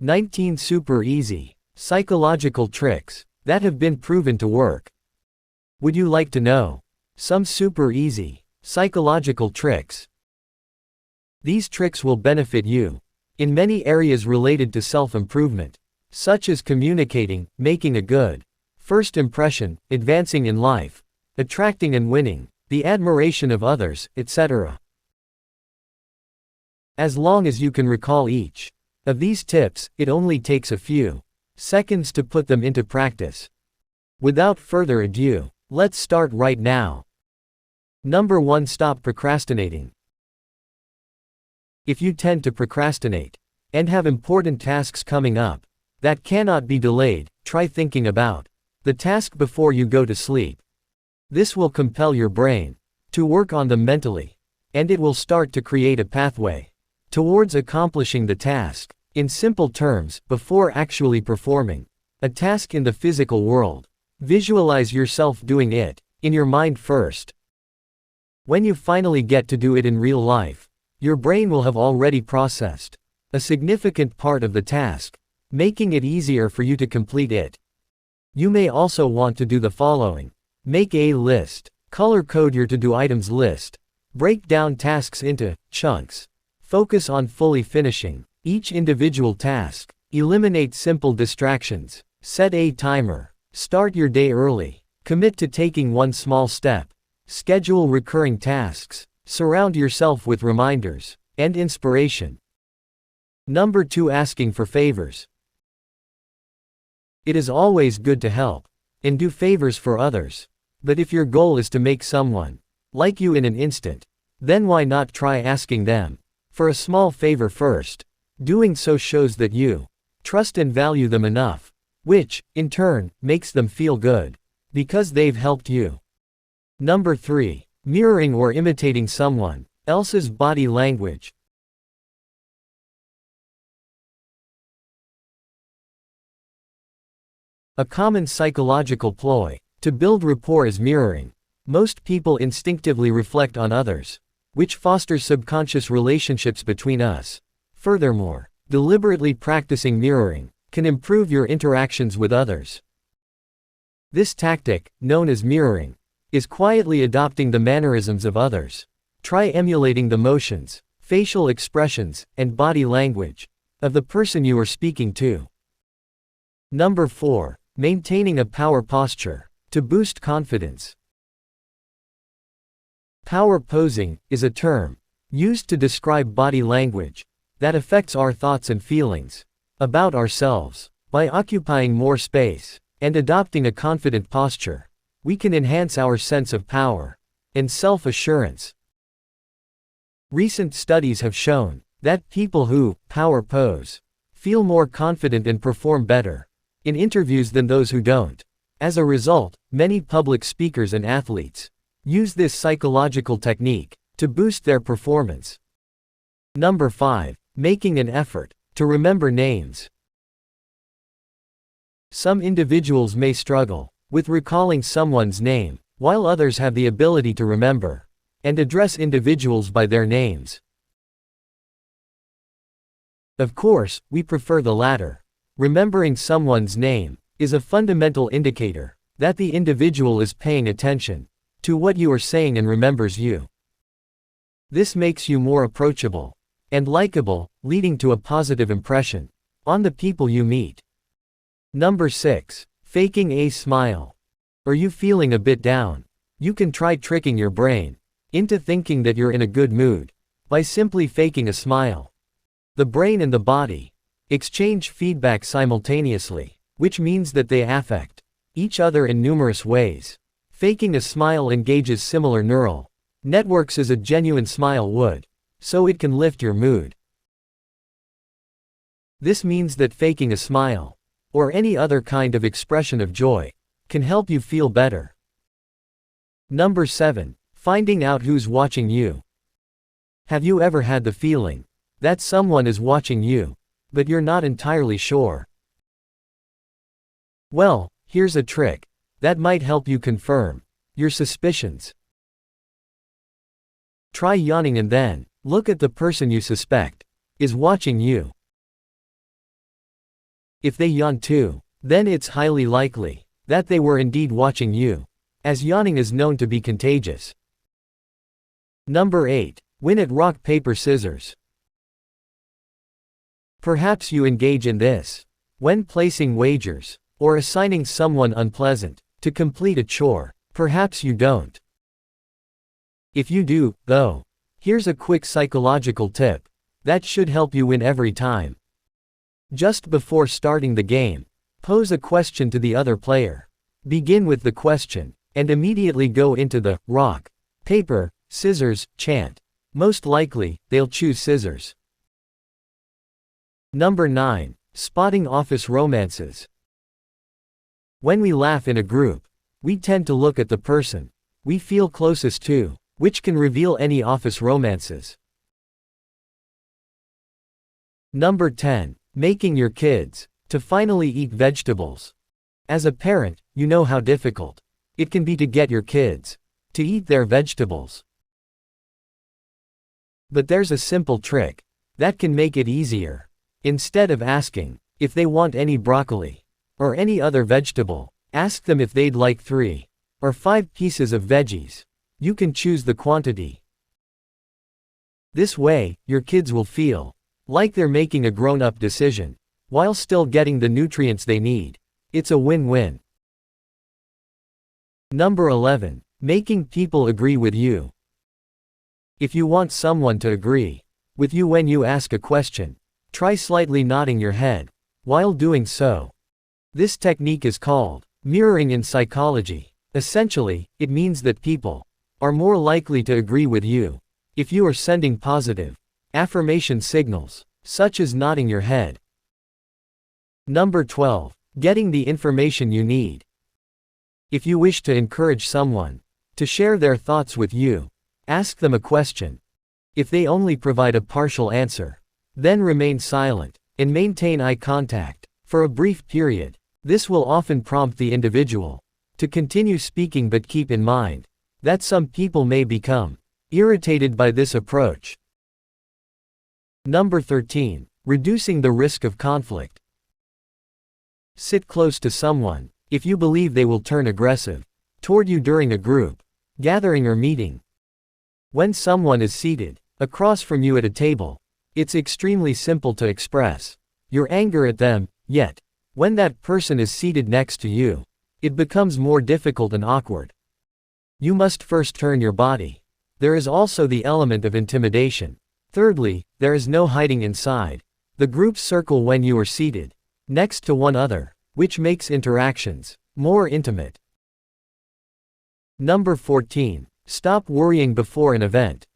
19 super easy psychological tricks that have been proven to work. Would you like to know some super easy psychological tricks? These tricks will benefit you in many areas related to self-improvement, such as communicating, making a good first impression, advancing in life, attracting and winning the admiration of others, etc. As long as you can recall each of these tips, it only takes a few seconds to put them into practice. Without further ado, let's start right now. Number 1. Stop procrastinating. If you tend to procrastinate and have important tasks coming up that cannot be delayed, try thinking about the task before you go to sleep. This will compel your brain to work on them mentally, and it will start to create a pathway towards accomplishing the task. In simple terms, before actually performing a task in the physical world, visualize yourself doing it in your mind first. When you finally get to do it in real life, your brain will have already processed a significant part of the task, making it easier for you to complete it. You may also want to do the following. Make a list. Color code your to-do items list. Break down tasks into chunks. Focus on fully finishing each individual task. Eliminate simple distractions. Set a timer. Start your day early. Commit to taking one small step. Schedule recurring tasks. Surround yourself with reminders and inspiration. Number 2. Asking for favors. It is always good to help and do favors for others. But if your goal is to make someone like you in an instant, then why not try asking them for a small favor first? Doing so shows that you trust and value them enough, which, in turn, makes them feel good because they've helped you. Number 3. Mirroring or imitating someone else's body language. A common psychological ploy to build rapport is mirroring. Most people instinctively reflect on others, which fosters subconscious relationships between us. Furthermore, deliberately practicing mirroring can improve your interactions with others. This tactic, known as mirroring, is quietly adopting the mannerisms of others. Try emulating the motions, facial expressions, and body language of the person you are speaking to. Number 4. Maintaining a power posture to boost confidence. Power posing is a term used to describe body language that affects our thoughts and feelings about ourselves. By occupying more space and adopting a confident posture, we can enhance our sense of power and self-assurance. Recent studies have shown that people who power pose feel more confident and perform better in interviews than those who don't. As a result, many public speakers and athletes use this psychological technique to boost their performance. Number 5. Making an effort to remember names. Some individuals may struggle with recalling someone's name, while others have the ability to remember and address individuals by their names. Of course, we prefer the latter. Remembering someone's name is a fundamental indicator that the individual is paying attention to what you are saying and remembers you. This makes you more approachable and likable, leading to a positive impression on the people you meet. Number 6. Faking a smile. Are you feeling a bit down? You can try tricking your brain into thinking that you're in a good mood by simply faking a smile. The brain and the body exchange feedback simultaneously, which means that they affect each other in numerous ways. Faking a smile engages similar neural networks as a genuine smile would, so it can lift your mood. This means that faking a smile, or any other kind of expression of joy, can help you feel better. Number 7. Finding out who's watching you. Have you ever had the feeling that someone is watching you, but you're not entirely sure? Well, here's a trick that might help you confirm your suspicions. Try yawning and then look at the person you suspect is watching you. If they yawn too, then it's highly likely that they were indeed watching you, as yawning is known to be contagious. Number 8. Win at rock, paper, scissors. Perhaps you engage in this when placing wagers, or assigning someone unpleasant to complete a chore. Perhaps you don't. If you do, though, here's a quick psychological tip that should help you win every time. Just before starting the game, pose a question to the other player. Begin with the question, and immediately go into the rock, paper, scissors chant. Most likely, they'll choose scissors. Number 9. Spotting office romances. When we laugh in a group, we tend to look at the person we feel closest to, which can reveal any office romances. Number 10. Making your kids to finally eat vegetables. As a parent, you know how difficult it can be to get your kids to eat their vegetables. But there's a simple trick that can make it easier. Instead of asking if they want any broccoli or any other vegetable, ask them if they'd like 3 or 5 pieces of veggies. You can choose the quantity. This way, your kids will feel like they're making a grown-up decision, while still getting the nutrients they need. It's a win-win. Number 11. Making people agree with you. If you want someone to agree with you when you ask a question, try slightly nodding your head while doing so. This technique is called mirroring in psychology. Essentially, it means that people are more likely to agree with you if you are sending positive affirmation signals, such as nodding your head. Number 12. Getting the information you need. If you wish to encourage someone to share their thoughts with you, ask them a question. If they only provide a partial answer, then remain silent and maintain eye contact for a brief period. This will often prompt the individual to continue speaking, but keep in mind that some people may become irritated by this approach. Number 13. Reducing the risk of conflict. Sit close to someone if you believe they will turn aggressive toward you during a group gathering or meeting. When someone is seated across from you at a table, it's extremely simple to express your anger at them, yet, when that person is seated next to you, it becomes more difficult and awkward. You must first turn your body. There is also the element of intimidation. Thirdly, there is no hiding inside the group circle when you are seated next to one another, which makes interactions more intimate. Number 14. Stop worrying before an event.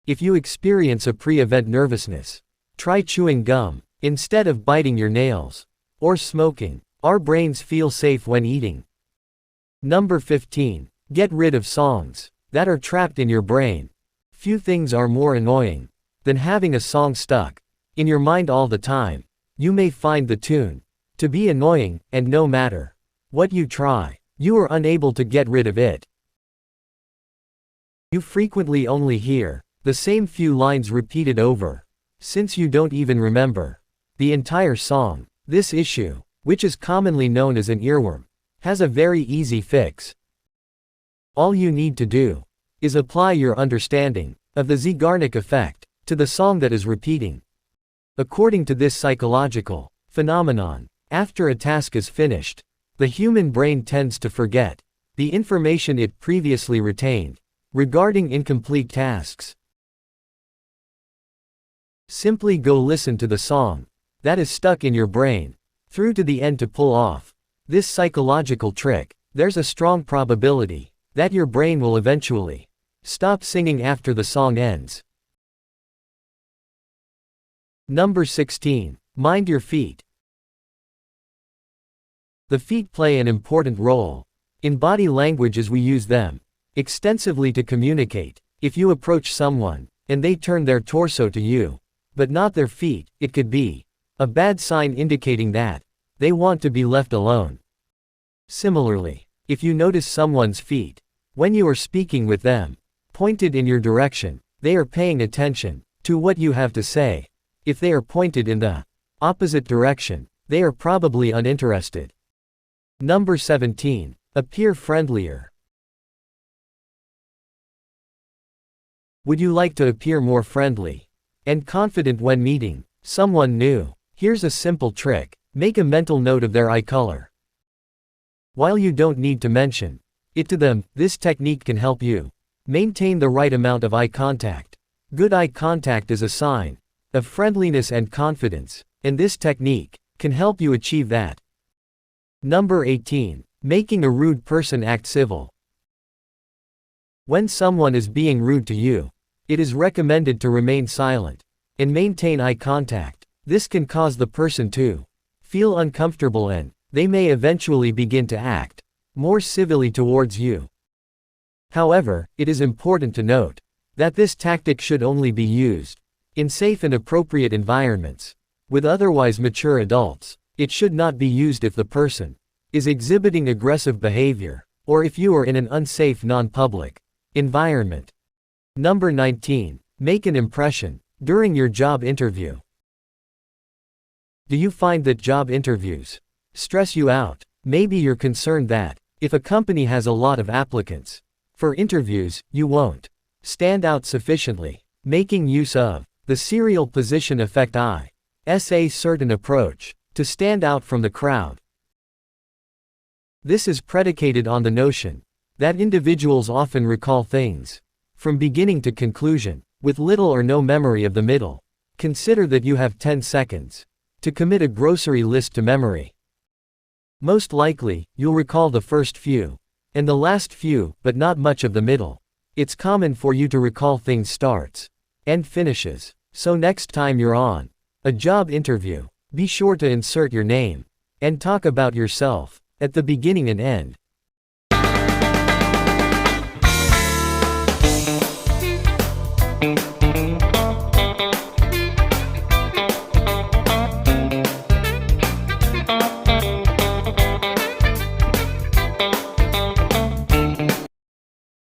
If you experience a pre-event nervousness, try chewing gum instead of biting your nails or smoking. Our brains feel safe when eating. Number 15. Get rid of songs that are trapped in your brain. Few things are more annoying than having a song stuck in your mind all the time. You may find the tune to be annoying, and no matter what you try, you are unable to get rid of it. You frequently only hear the same few lines repeated over, since you don't even remember the entire song. This issue, which is commonly known as an earworm, has a very easy fix. All you need to do is apply your understanding of the Zeigarnik effect to the song that is repeating. According to this psychological phenomenon, after a task is finished, the human brain tends to forget the information it previously retained regarding incomplete tasks. Simply go listen to the song that is stuck in your brain through to the end to pull off this psychological trick. There's a strong probability that your brain will eventually stop singing after the song ends. Number 16. Mind your feet. The feet play an important role in body language as we use them extensively to communicate. If you approach someone and they turn their torso to you, but not their feet, it could be a bad sign indicating that they want to be left alone. Similarly, if you notice someone's feet when you are speaking with them pointed in your direction, they are paying attention to what you have to say. If they are pointed in the Opposite direction. They are probably uninterested. Number 17. Appear friendlier. Would you like to appear more friendly and confident when meeting someone new? Here's a simple trick. Make a mental note of their eye color. While you don't need to mention it to them, this technique can help you maintain the right amount of eye contact. Good eye contact is a sign of friendliness and confidence, and this technique can help you achieve that. Number 18. Making a rude person act civil. When someone is being rude to you, it is recommended to remain silent and maintain eye contact. This can cause the person to feel uncomfortable and they may eventually begin to act more civilly towards you. However, it is important to note that this tactic should only be used in safe and appropriate environments. With otherwise mature adults, it should not be used if the person is exhibiting aggressive behavior, or if you are in an unsafe non-public environment. Number 19. Make an impression during your job interview. Do you find that job interviews stress you out? Maybe you're concerned that if a company has a lot of applicants for interviews, you won't stand out sufficiently. Making use of the serial position effect is a certain approach to stand out from the crowd. This is predicated on the notion that individuals often recall things from beginning to conclusion, with little or no memory of the middle. Consider that you have 10 seconds to commit a grocery list to memory. Most likely, you'll recall the first few, and the last few, but not much of the middle. It's common for you to recall things starts and finishes. So next time you're on a job interview, be sure to insert your name and talk about yourself at the beginning and end.